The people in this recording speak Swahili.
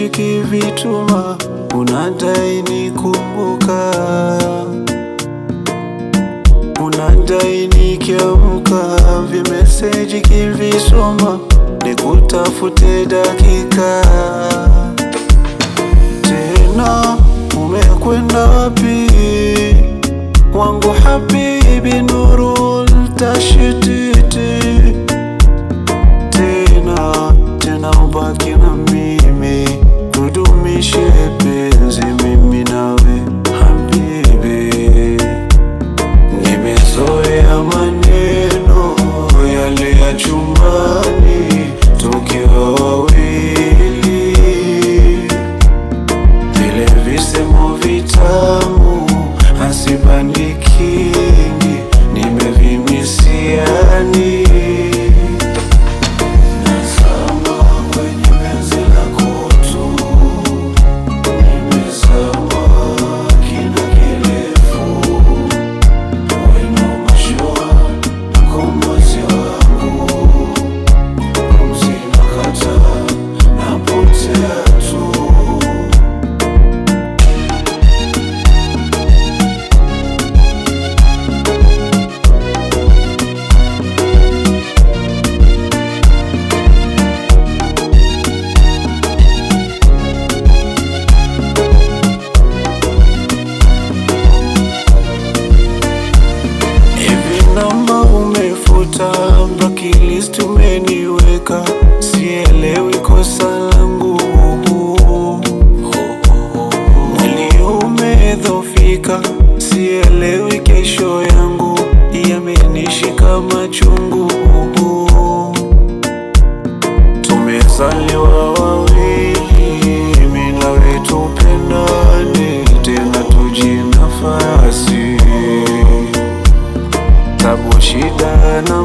vimeseji kivituma, unadai nikumbuka, unadai nikiamka, vimeseji kivisoma, nikutafute dakika. Tena umekwenda wapi wangu habibi Nurul tashtiti? Tena ubaki na mimi, tudumishe penzi mimi nawe habibi. Nimezoea maneno yale ya chumbani tukiwa wawili, vile visemo vitamu hasibandiki, nimevimisiani. Blacklist umeniweka, sielewi kosa langu. Mwili umedhofika, sielewi kesho yangu, yamenishika machungu. Tumezaliwa wawili, mimi nawe tupendane, tena tujinafasi, tabu shida na